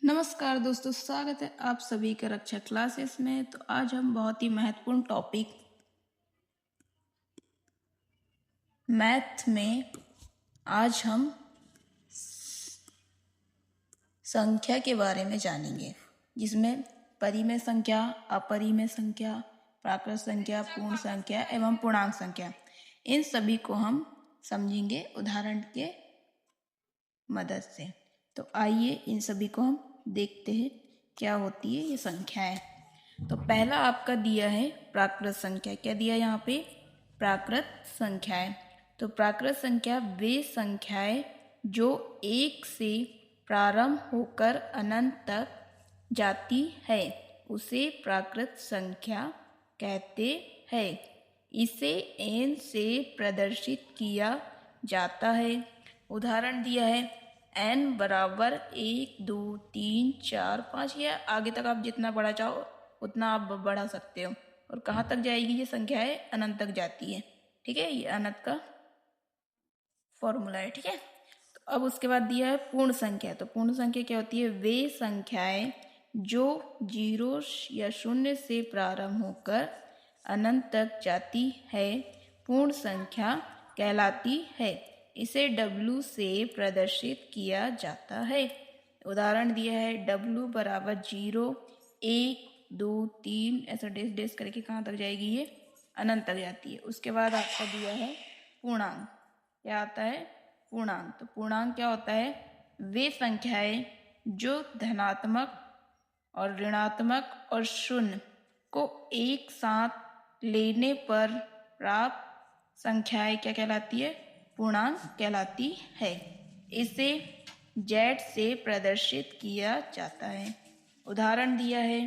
नमस्कार दोस्तों, स्वागत है आप सभी का रक्षा क्लासेस में। तो आज हम बहुत ही महत्वपूर्ण टॉपिक मैथ में आज हम संख्या के बारे में जानेंगे, जिसमें परिमेय संख्या, अपरिमेय संख्या, प्राकृत संख्या, पूर्ण संख्या एवं पूर्णांक संख्या, इन सभी को हम समझेंगे उदाहरण के मदद से। तो आइए इन सभी को हम देखते हैं क्या होती है ये संख्याएं। तो पहला आपका दिया है प्राकृत संख्या। क्या दिया यहाँ पे? प्राकृत संख्याएं। तो प्राकृत संख्या वे संख्याएं जो एक से प्रारंभ होकर अनंत तक जाती है उसे प्राकृत संख्या कहते हैं। इसे n से प्रदर्शित किया जाता है। उदाहरण दिया है n बराबर 1, 2, 3, 4, 5 या आगे तक आप जितना बढ़ा चाहो उतना आप बढ़ा सकते हो। और कहाँ तक जाएगी ये संख्या है? अनंत तक जाती है। ठीक है, ये अनंत का फॉर्मूला है। ठीक है, तो अब उसके बाद दिया है पूर्ण संख्या। तो पूर्ण संख्या क्या होती है? वे संख्याएं जो 0 या 0 से प्रारंभ होकर अनंत तक जाती है पूर्ण संख्या कहलाती है। इसे W से प्रदर्शित किया जाता है। उदाहरण दिया है W बराबर 0, 1, 2, 3 ऐसा डेस डेस करके कहाँ तक जाएगी? ये अनंत तक जाती है। उसके बाद आपका दिया है पूर्णांक। क्या आता है? पूर्णांक। तो पूर्णांक क्या होता है? वे संख्याएं जो धनात्मक और ऋणात्मक और शून्य को एक साथ लेने पर प्राप्त संख्याएं क्या कहलाती है? पूर्णांक कहलाती है। इसे Z से प्रदर्शित किया जाता है। उदाहरण दिया है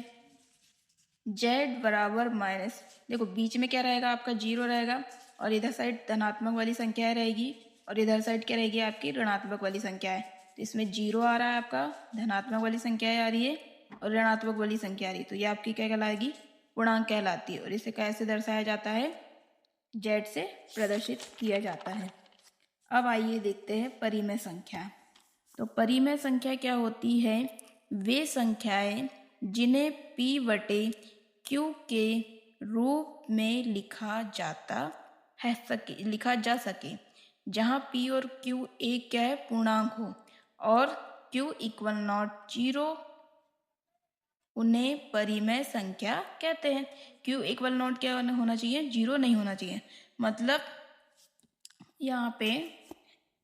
Z बराबर माइनस, देखो बीच में क्या रहेगा? आपका 0 रहेगा और इधर साइड धनात्मक वाली संख्या रहेगी और इधर साइड क्या रहेगी? आपकी ऋणात्मक वाली संख्या है। तो इसमें 0 आ रहा है, आपका धनात्मक वाली संख्या आ रही है और ऋणात्मक वाली संख्या आ रही है। तो ये आपकी क्या कहलाएगी? पूर्णांक कहलाती है। और इसे कैसे दर्शाया जाता है? Z से प्रदर्शित किया जाता है। अब आइए देखते हैं परिमेय संख्या। तो परिमेय संख्या क्या होती है? वे संख्याएं जिन्हें P/Q के रूप में लिखा जा सके, जहां P और Q एक क्या है? पूर्णांक हो और Q इक्वल नॉट 0, उन्हें परिमेय संख्या कहते हैं। Q इक्वल नॉट क्या होना चाहिए? 0 नहीं होना चाहिए। मतलब यहाँ पे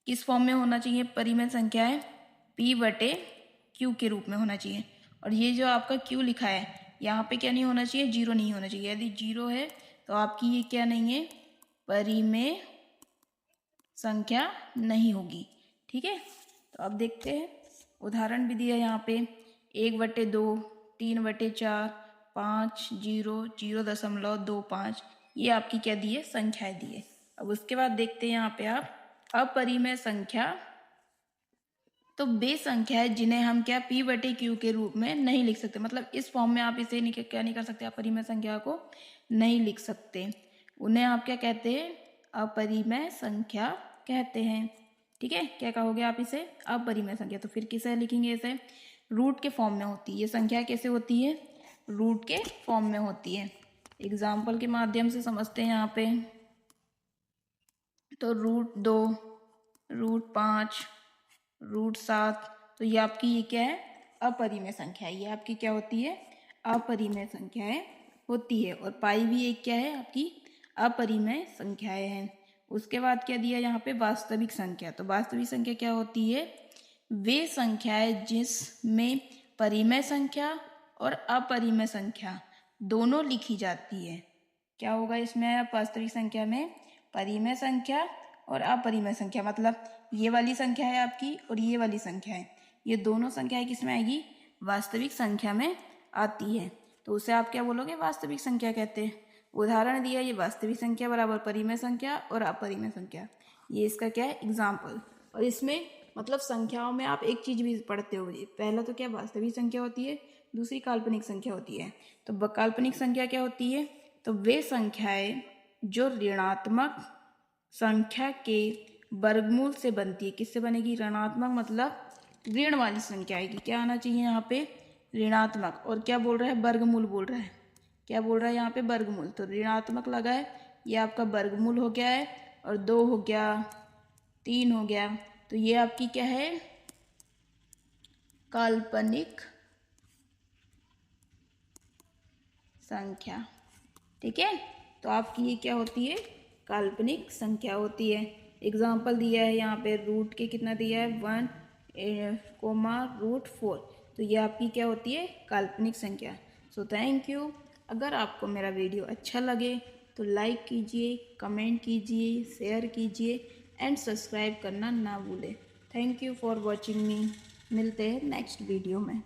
किस फॉर्म में होना चाहिए? परिमेय संख्या है P/Q के रूप में होना चाहिए। और ये जो आपका Q लिखा है यहाँ पे क्या नहीं होना चाहिए? 0 नहीं होना चाहिए। यदि 0 है तो आपकी ये क्या नहीं है? परिमेय संख्या नहीं होगी। ठीक है, तो अब देखते हैं उदाहरण भी दिया है यहाँ पे 1/2, 3/4, 5, 0, 0.25, ये आपकी क्या दी है? संख्याएं दी है। अब उसके बाद देखते हैं यहाँ पे आप अपरिमेय संख्या। तो वे संख्या है जिन्हें हम क्या P/Q के रूप में नहीं लिख सकते। मतलब इस फॉर्म में आप इसे क्या नहीं कर सकते? अपरिमेय संख्या को नहीं लिख सकते। उन्हें आप क्या कहते हैं? अपरिमेय संख्या कहते हैं। ठीक है, क्या कहोगे आप इसे? अपरिमेय संख्या। तो फिर किसे लिखेंगे? इसे रूट के फॉर्म में होती है। ये संख्या कैसे होती है? रूट के फॉर्म में होती है। एग्जाम्पल के माध्यम से समझते हैं यहाँ पे। तो √2, √5, √7, तो ये आपकी ये क्या है? अपरिमेय संख्या है। ये आपकी क्या होती है? अपरिमेय संख्याएं होती है। और पाई भी एक क्या है? आपकी अपरिमेय संख्याएं हैं। उसके बाद क्या दिया यहाँ पे? वास्तविक संख्या। तो वास्तविक संख्या क्या होती है? वे संख्याएं जिसमें परिमेय संख्या और अपरिमेय संख्या दोनों लिखी जाती है। क्या होगा इसमें? वास्तविक संख्या में परिमेय संख्या और अपरिमेय संख्या, मतलब ये वाली संख्या है आपकी और ये वाली संख्या है, ये दोनों संख्याएं किस में आएगी? वास्तविक संख्या में आती है। तो उसे आप क्या बोलोगे? वास्तविक संख्या कहते हैं। उदाहरण दिया ये वास्तविक संख्या बराबर परिमेय संख्या और अपरिमेय संख्या, ये इसका क्या है? एग्जाम्पल। और इसमें मतलब संख्याओं में आप एक चीज भी पढ़ते हो। पहला तो क्या वास्तविक संख्या होती है, दूसरी काल्पनिक संख्या होती है। तो काल्पनिक संख्या क्या होती है? तो वे संख्याएं जो ऋणात्मक संख्या के वर्गमूल से बनती है। किससे बनेगी? ऋणात्मक मतलब ऋण वाली संख्या आएगी। क्या आना चाहिए यहाँ पे? ऋणात्मक। और क्या बोल रहा है? वर्गमूल बोल रहा है। क्या बोल रहा है यहाँ पे? वर्गमूल। तो ऋणात्मक लगा है, ये आपका वर्गमूल हो गया है, और 2 हो गया, 3 हो गया, तो ये आपकी क्या है? काल्पनिक संख्या। ठीक है, तो आपकी ये क्या होती है? काल्पनिक संख्या होती है। एग्जाम्पल दिया है यहाँ पे, रूट के कितना दिया है? 1, √4। तो ये आपकी क्या होती है? काल्पनिक संख्या। So thank you. अगर आपको मेरा वीडियो अच्छा लगे तो लाइक कीजिए, कमेंट कीजिए, शेयर कीजिए एंड सब्सक्राइब करना ना भूलें। थैंक यू फॉर वॉचिंग मी। मिलते हैं नेक्स्ट वीडियो में।